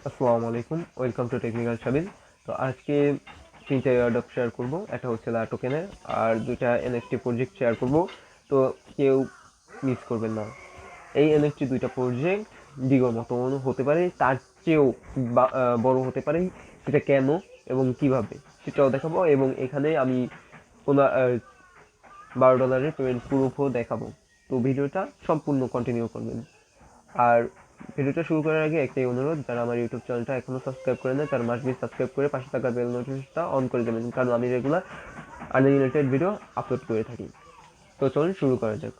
আসসালামু আলাইকুম, welcome to technical সাবিল। তো আজকে তিনটা এয়ারড্রপ শেয়ার করব। একটা হচ্ছে লাটোকেনের আর দুইটা এনএফটি প্রজেক্ট শেয়ার করব। তো কেউ মিস করবেন না। এই এনএফটি দুইটা প্রজেক্ট ডিগোর মতন হতে পারে, তার চেয়েও বড় হতে পারে। সেটা কেন এবং কিভাবে সেটাও দেখাবো, এবং এখানে আমি $12 পেমেন্ট প্রুফও দেখাবো। তো ভিডিওটা সম্পূর্ণ কন্টিনিউ করবেন। আর ভিডিওটা শুরু করার আগে একটাই অনুরোধ, যারা আমার ইউটিউব চ্যানেলটা এখনো সাবস্ক্রাইব করে নেয় তারা মাস্ট সাবস্ক্রাইব করে পাশে থাকা বেল নোটিফিকেশনটা অন করে দেবেন, কারণ আমি regular earning related video upload করে থাকি। তো চলুন শুরু করা যাক।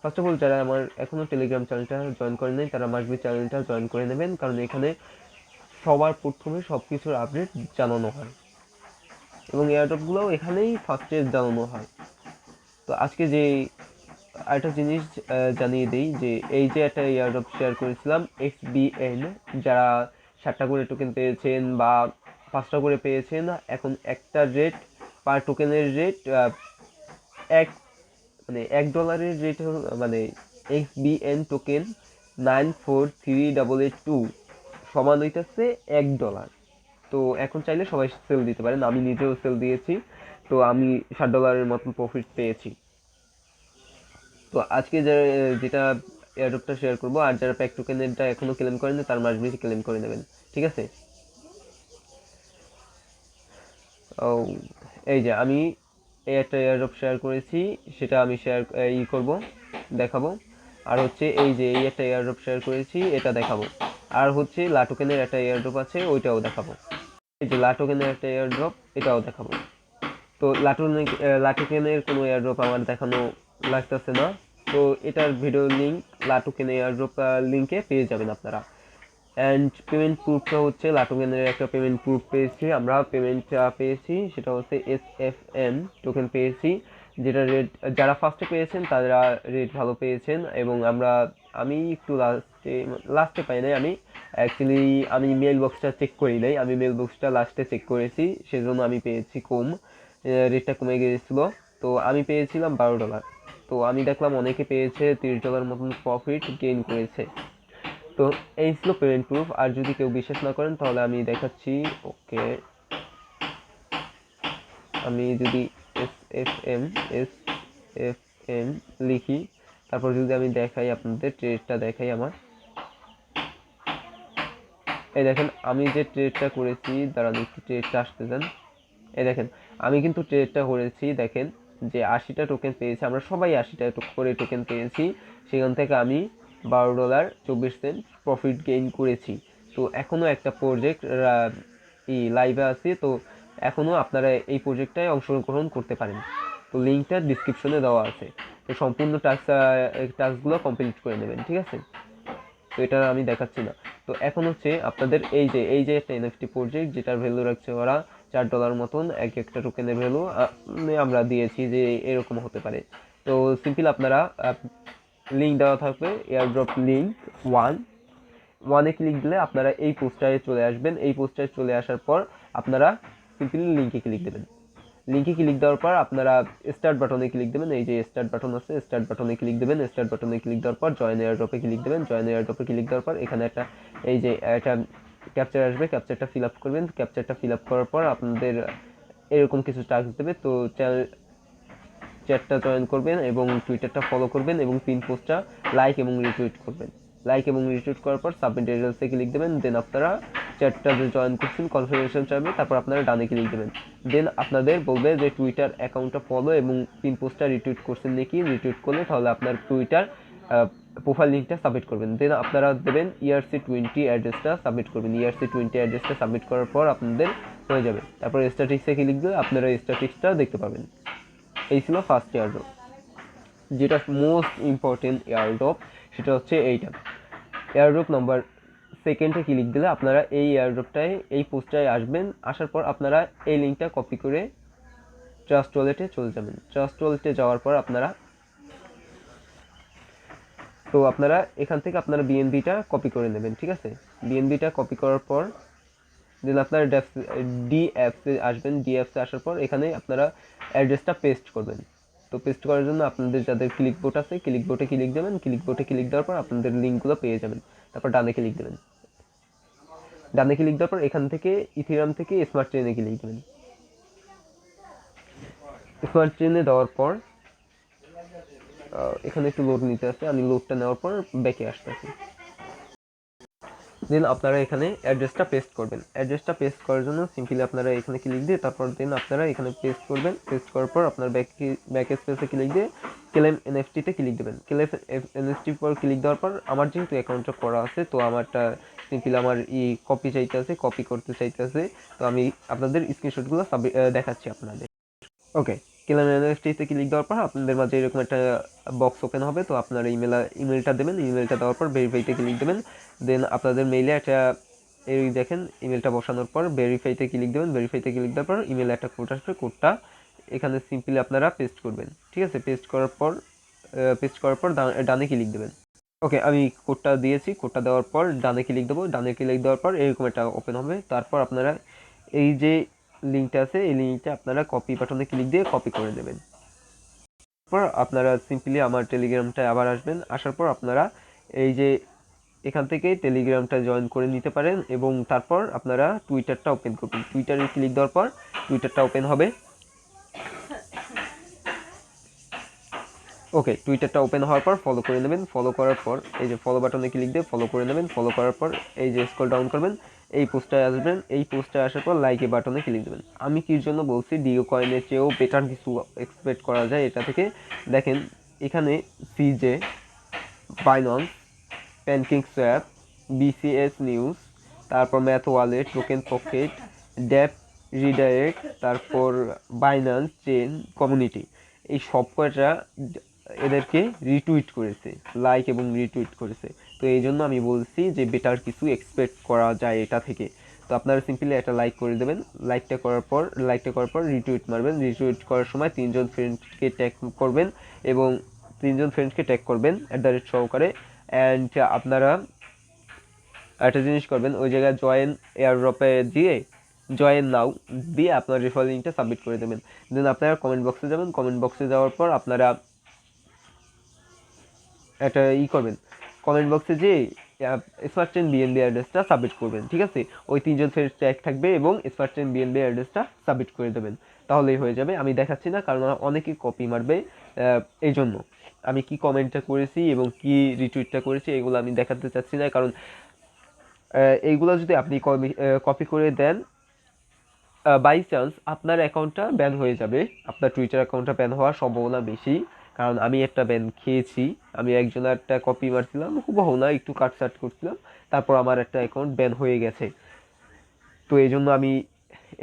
ফার্স্ট অফ অল, যারা আমার এখনো টেলিগ্রাম চ্যানেলটা জয়েন করে নেই তারা মাস্ট চ্যানেলটা জয়েন করে নেবেন, কারণ এখানে সবার প্রথমে সব কিছুর আপডেট জানানো হয় এবং এয়ারড্রপগুলোও এখানেই ফার্স্টে জানানো হয়। তো আজকে যে আরেকটা জিনিস জানিয়ে দিই যে এই যে একটা এয়ারড্রপ শেয়ার করেছিলাম XBN, যারা 7টা করে টোকেন পেয়েছেন বা 5টা করে পেয়েছেন, এখন একটা রেট পার টোকেনের রেট $1 রেট, মানে XBN টোকেন 943882 সমান হইতেছে $1। তো এখন চাইলে সবাই সেল দিতে পারেন, আমি নিজেও সেল দিয়েছি। তো আমি $60 মতন প্রফিট পেয়েছি। তো আজকে যেটা এয়ারড্রপটা শেয়ার করবো, আর যারা প্যাক টোকেনটা এখনো ক্লেম করেন তার মাস বেশি ক্লেম করে নেবেন, ঠিক আছে? ও, এই যে আমি এই একটা এয়ারড্রপ শেয়ার করেছি, সেটা আমি করব, দেখাবো। আর হচ্ছে এই যে এই একটা এয়ারড্রপ শেয়ার করেছি, এটা দেখাবো। আর হচ্ছে লাটোকেনের একটা এয়ারড্রপ আছে, ওইটাও দেখাবো। এই যে লাটোকেনের একটা এয়ারড্রপ, এটাও দেখাবো। তো লাটোকেনের কোনো এয়ারড্রপ আমার দেখানো লাগতেছে না। তো এটার ভিডিও লিঙ্ক লাটোকেন এয়ারড্রপ লিঙ্কে পেয়ে যাবেন আপনারা। অ্যান্ড পেমেন্ট প্রুফটা হচ্ছে লাটোকেনের একটা পেমেন্ট প্রুফ পেয়েছি, আমরা পেমেন্টটা পেয়েছি, সেটা হচ্ছে SFM টোকেন পেয়েছি, যেটা রেট যারা ফার্স্টে পেয়েছেন তারা রেট ভালো পেয়েছেন, এবং আমি একটু লাস্টে পাই নাই। আমি অ্যাকচুয়ালি আমি মেল বক্সটা চেক করি নাই, আমি মেল বক্সটা লাস্টে চেক করেছি, সেজন্য আমি পেয়েছি কম, রেটটা কমে গিয়েছিল। তো আমি পেয়েছিলাম $12। তো আমি দেখলাম অনেকে পেয়েছে $30 মতন প্রফিট গেইন করেছে। তো এই ছিল পেমেন্ট প্রুফ। আর যদি কেউ বিশ্বাস না করেন তাহলে আমি দেখাচ্ছি। ওকে, আমি যদি SFM লিখি, তারপর যদি আমি দেখাই আপনাদের ট্রেডটা দেখাই আমার, এই দেখেন আমি যে ট্রেডটা করেছি, দাঁড়ান একটু ট্রেডটা আসতে দেন। এই দেখেন আমি কিন্তু ট্রেডটা করেছি, দেখেন যে 80টা টোকেন পেয়েছি, আমরা সবাই 80টা করে টোকেন পেয়েছি, সেখান থেকে আমি $12.24 প্রফিট গেইন করেছি। তো এখনো একটা প্রজেক্ট লাইভে আছে, তো এখনো আপনারা এই প্রজেক্টটায় অংশগ্রহণ করতে পারেন। তো লিঙ্কটা ডিসক্রিপশনে দেওয়া আছে। তো সম্পূর্ণ টাস্কগুলো কমপ্লিট করে নেবেন, ঠিক আছে? তো এটা আমি দেখাচ্ছি না। তো এখন হচ্ছে আপনাদের এই যে একটা এনএফটি প্রজেক্ট, যেটার ভ্যালু রাখছে ওরা $4 মতন, এক একটা টোকেনের ভ্যালু আমরা দিয়েছি যে এরকম হতে পারে। তো সিম্পল আপনারা লিঙ্ক দেওয়া থাকবে, এয়ারড্রপ লিঙ্ক 1 ক্লিক দিলে আপনারা এই পোস্টারে চলে আসবেন। এই পোস্টারে চলে আসার পর আপনারা সিম্পলি লিঙ্কে ক্লিক দেবেন। লিঙ্কে ক্লিক দেওয়ার পর আপনারা স্টার্ট বাটনে ক্লিক দেবেন, এই যে স্টার্ট বাটন আছে, স্টার্ট বাটনে ক্লিক দেবেন। স্টার্ট বাটনে ক্লিক দেওয়ার পর জয়েন এয়ারড্রপে ক্লিক দেবেন। জয়েন এয়ারড্রপে ক্লিক দেওয়ার পর এখানে এই যে একটা ক্যাপচার আসবে, ক্যাপচারটা ফিল আপ করবেন। ক্যাপচারটা ফিল আপ করার পর আপনাদের এরকম কিছু টাস্ক দেবে। তো চ্যাটটা জয়েন করবেন এবং টুইটারটা ফলো করবেন এবং পিন পোস্টটা লাইক এবং রিটুইট করবেন। লাইক এবং রিটুইট করার পর সাবমিট ডিটেইলসে ক্লিক দেবেন। দেন আপনারা চ্যাটটা যে জয়েন করছেন কনফার্মেশন চাইবে, তারপর আপনারা ডানে ক্লিক দেবেন। দেন আপনাদের বলবে যে টুইটার অ্যাকাউন্টটা ফলো এবং পিন পোস্টটা রিটুইট করছেন নাকি। রিটুইট করলে তাহলে আপনার টুইটার প্রোফাইল লিঙ্কটা সাবমিট করবেন। দেন আপনারা দেবেন ERC20 অ্যাড্রেসটা সাবমিট করবেন। ERC20 অ্যাড্রেসটা সাবমিট করার পর আপনাদের হয়ে যাবে। তারপর স্ট্যাটিক্সে ক্লিক দিলে আপনারা স্ট্যাটিক্সটা দেখতে পাবেন। এই ছিল ফার্স্ট এয়ারড্রপ। যেটা মোস্ট ইম্পর্টেন্ট এয়ারড্রপ সেটা হচ্ছে এইটা, এয়ারড্রপ নাম্বার সেকেন্ডে ক্লিক দিলে আপনারা এই এয়ারড্রপটায় এই পোস্টটায় আসবেন। আসার পর আপনারা এই লিঙ্কটা কপি করে ট্রাস্ট ওয়ালেটে চলে যাবেন। ট্রাস্ট ওয়ালেটে যাওয়ার পর আপনারা এখান থেকে আপনারা বিএনবিটা কপি করে নেবেন, ঠিক আছে? বিএনবিটা কপি করার পর দেন আপনারা ডিএফসে আসবেন। ডিএফসে আসার পর এখানে আপনারা অ্যাড্রেসটা পেস্ট করবেন। তো পেস্ট করার জন্য আপনাদের যাদের ক্লিক বোর্ড আছে, ক্লিক বোর্ডে ক্লিক দেবেন। ক্লিক বোর্ডে ক্লিক দেওয়ার পর আপনাদের লিঙ্কগুলো পেয়ে যাবেন। তারপর ডানে ক্লিক দেবেন। ডানে ক্লিক দেওয়ার পর এখান থেকে ইথেরিয়াম থেকে স্মার্ট চেইনে ক্লিক দেবেন। স্মার্ট চেইনে দেওয়ার পর এখানে একটু লোড নিতে আসছে, আমি লোডটা নেওয়ার পর ব্যাকে আসতেছি। দেন আপনারা এখানে অ্যাড্রেসটা পেস্ট করবেন। অ্যাড্রেসটা পেস্ট করার জন্য সিম্পলি আপনারা এখানে ক্লিক দিয়ে তারপর দেন আপনারা এখানে পেস্ট করবেন। পেস্ট করার পর আপনার ব্যাক স্পেসে ক্লিক দিয়ে ক্লেম এনএফটিতে ক্লিক দেবেন। ক্লেম এনএফটি পর ক্লিক দেওয়ার পর আমার যেহেতু অ্যাকাউন্টটা করা আছে, তো আমারটা সিম্পলি আমার কপি চাইতে আছে, কপি করতে চাইতে আছে। তো আমি আপনাদের স্ক্রিনশটগুলো দেখাচ্ছি আপনাদের। ওকে, ক্লেম এনএফটিতে ক্লিক দেওয়ার পর আপনাদের মাঝে এরকম একটা বক্স ওপেন হবে। তো আপনারা ইমেলটা দেবেন। ইমেলটা দেওয়ার পর ভেরিফাইতে ক্লিক দেবেন। দেন আপনাদের মেইলে একটা এই দেখেন ইমেলটা বসানোর পর ভেরিফাইতে ক্লিক দেবেন। ভেরিফাইতে ক্লিক দেওয়ার পর ইমেলে একটা কোড আসবে, কোডটা এখানে সিম্পলি আপনারা পেস্ট করবেন। ঠিক আছে, পেস্ট করার পর ডানে ক্লিক দেবেন। ওকে, আমি কোডটা দিয়েছি। কোডটা দেওয়ার পর ডানে ক্লিক দেবো। ডানে ক্লিক দেওয়ার পর এরকম একটা ওপেন হবে। তারপর আপনারা এই যে লিঙ্কটা আছে, এই লিঙ্কটা আপনারা কপি বাটনে ক্লিক দিয়ে কপি করে দেবেন। তারপর আপনারা সিম্পলি আমার টেলিগ্রামটায় আবার আসবেন। আসার পর আপনারা এই যে এখান থেকে টেলিগ্রামটা জয়েন করে নিতে পারেন এবং তারপর আপনারা টুইটারটা ওপেন করবেন। টুইটারে ক্লিক দেওয়ার পর টুইটারটা ওপেন হবে। ওকে, টুইটারটা ওপেন হওয়ার পর ফলো করে নেবেন। ফলো করার পর এই যে ফলো বাটনে ক্লিক দিয়ে ফলো করে নেবেন। ফলো করার পর এই যে স্ক্রল ডাউন করবেন, এই পোস্টে আসবেন। এই পোস্টে আসার পর লাইকে বাটনে ক্লিক দেবেন। আমি কির জন্য বলছি, ডিও কয়েনের চেয়েও বেটার কিছু এক্সপেক্ট করা যায় এটা থেকে। দেখেন এখানে সিজে, বাইন্যান্স, প্যানকেকস্ওয়াপ, বিসিএস নিউজ, তারপর ম্যাথ ওয়ালেট, টোকেন পকেট, ড্যাপ রিডাইরেক্ট, তারপর বাইন্যান্স চেন কমিউনিটি, এই সব কয়টা এদেরকে রিটুইট করেছে, লাইক এবং রিটুইট করেছে। তো এই জন্য আমি বলছি যে বেটার কিছু এক্সপেক্ট করা যায় এটা থেকে। তো আপনারা সিম্পলি একটা লাইক করে দেবেন। লাইকটা করার পর রিটুইট মারবেন। রিটুইট করার সময় 3জন ফ্রেন্ডকে ট্যাগ করবেন এবং 3জন ফ্রেন্ডকে ট্যাগ করবেন @ সহকারে। অ্যান্ড আপনারা একটা জিনিস করবেন, ওই জায়গায় জয়েন এয়ারড্রপে দিয়ে জয়েন নাও দিয়ে আপনার রেফারেল লিঙ্কটা সাবমিট করে দেবেন। দেন আপনারা কমেন্ট বক্সে যাবেন। কমেন্ট বক্সে যাওয়ার পর আপনারা একটা করবেন, কমেন্ট বক্সে যে স্মার্ট চেইন বিএনবি অ্যাড্রেসটা সাবমিট করবেন। ঠিক আছে, ওই 3জন ফ্রেন্ড ট্যাগ থাকবে এবং স্মার্ট চেইন বিএনবি অ্যাড্রেসটা সাবমিট করে দেবেন, তাহলেই হয়ে যাবে। আমি দেখাচ্ছি না কারণ অনেকেই কপি মারবে, এই জন্য আমি কি কমেন্টটা করেছি এবং কি রিটুইটটা করেছি এগুলো আমি দেখাতে চাচ্ছি না, কারণ এইগুলো যদি আপনি কপি করে দেন, বাই চান্স আপনার অ্যাকাউন্টটা ব্যান হয়ে যাবে। আপনার টুইটার অ্যাকাউন্টটা ব্যান হওয়ার সম্ভাবনা বেশি, কারণ আমি একটা ব্যান খেয়েছি। আমি একজনের একটা কপি মারছিলাম, হুবহু না, একটু কাটছাট করছিলাম, তারপর আমার একটা অ্যাকাউন্ট ব্যান হয়ে গেছে। তো এই জন্য আমি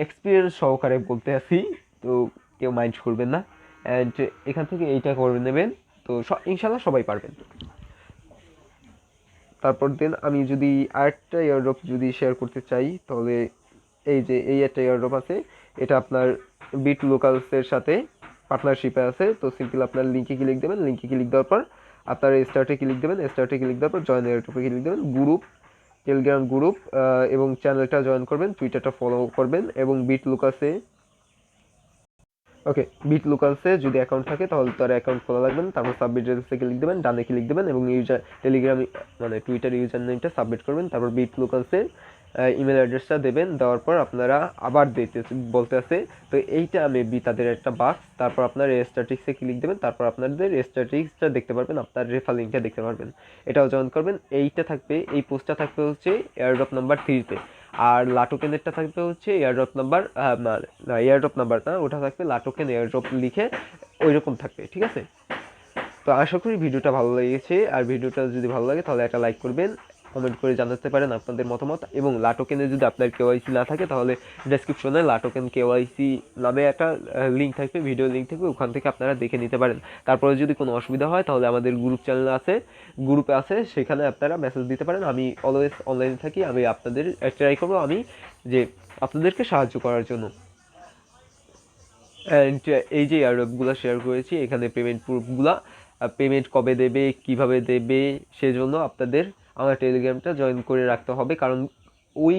এক্সপিরিয়েন্স সহকারে বলতে আছি, তো কেউ মাইন্ড করবেন না। অ্যান্ড এখান থেকে এইটা করে নেবেন, তো ইনশাল্লাহ সবাই পারবেন। তারপর দেন আমি যদি আরেকটা এয়ারড্রপ যদি শেয়ার করতে চাই, তাহলে এই একটা এয়ারড্রপ আছে, এটা আপনার বিট লোকালসের সাথে পার্টনারশিপে আছে। তো সিম্পল আপনার লিঙ্কে ক্লিক দেবেন। লিঙ্কে ক্লিক দেওয়ার পর আপনার স্টার্টে ক্লিক দেবেন। স্টার্টে ক্লিক দেওয়ার পর জয়েন এয়ারড্রপে ক্লিক দেবেন। টেলিগ্রাম গ্রুপ এবং চ্যানেলটা জয়েন করবেন, টুইটারটা ফলো করবেন এবং বিট লোকালসে যদি অ্যাকাউন্ট থাকে তাহলে তার অ্যাকাউন্ট খোলা লাগবে। তারপর সাবমিট রেজিস্ট্রে ক্লিক দেবেন, ডানে ক্লিক দেবেন এবং টেলিগ্রাম টুইটার ইউজার নেমটা সাবমিট করবেন। তারপর বিট লোকালসে ইমেল অ্যাড্রেসটা দেবেন। দেওয়ার পর আপনারা আবার বলতে আছে, তো এইটা মেবি তাদের একটা বাক্স। তারপর আপনার স্ট্যাটিক্সে ক্লিক দেবেন। তারপর আপনাদের স্ট্যাটিক্সটা দেখতে পারবেন, আপনার রেফার লিঙ্কটা দেখতে পারবেন, এটাও জয়েন করবেন। এইটা থাকবে, এই পোস্টটা থাকবে হচ্ছে এয়ারড্রপ নাম্বার 3-তে, আর লাটোকেনেরটা থাকবে হচ্ছে এয়ারড্রপ নাম্বার এয়ারড্রপ নাম্বার না, ওটা থাকবে লাটোকেন এয়ারড্রপ লিখে ওইরকম থাকবে। ঠিক আছে, তো আশা করি ভিডিওটা ভালো লেগেছে। আর ভিডিওটা যদি ভালো লাগে তাহলে একটা লাইক করবেন, কমেন্ট করে জানাতে পারেন আপনাদের মতামত। এবং লাটোকেনে যদি আপনার কেওয়াইসি না থাকে তাহলে ডেসক্রিপশনে লাটোকেন কেওয়াইসি নামে একটা লিঙ্ক থাকবে, ভিডিও লিঙ্ক থাকবে, ওখান থেকে আপনারা দেখে নিতে পারেন। তারপরে যদি কোনো অসুবিধা হয় তাহলে আমাদের গ্রুপে আছে, সেখানে আপনারা মেসেজ দিতে পারেন। আমি অলওয়েজ অনলাইনে থাকি, আমি আপনাদের ট্রাই করবো আমি যে আপনাদেরকে সাহায্য করার জন্য। অ্যান্ড এই যে এয়ারড্রপগুলো শেয়ার করেছি, এখানে পেমেন্ট প্রুফগুলো, পেমেন্ট কবে দেবে, কিভাবে দেবে, সেজন্য আপনাদের আমার টেলিগ্রামটা জয়েন করে রাখতে হবে, কারণ ওই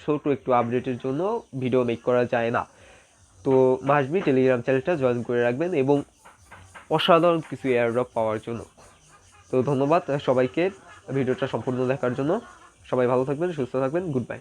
ছোট একটু আপডেটের জন্য ভিডিও মেক করা যায় না। তো মাসবি টেলিগ্রাম চ্যানেলটা জয়েন করে রাখবেন এবং অসাধারণ কিছু এয়ারড্রপ পাওয়ার জন্য। তো ধন্যবাদ সবাইকে ভিডিওটা সম্পূর্ণ দেখার জন্য। সবাই ভালো থাকবেন, সুস্থ থাকবেন, গুড বাই।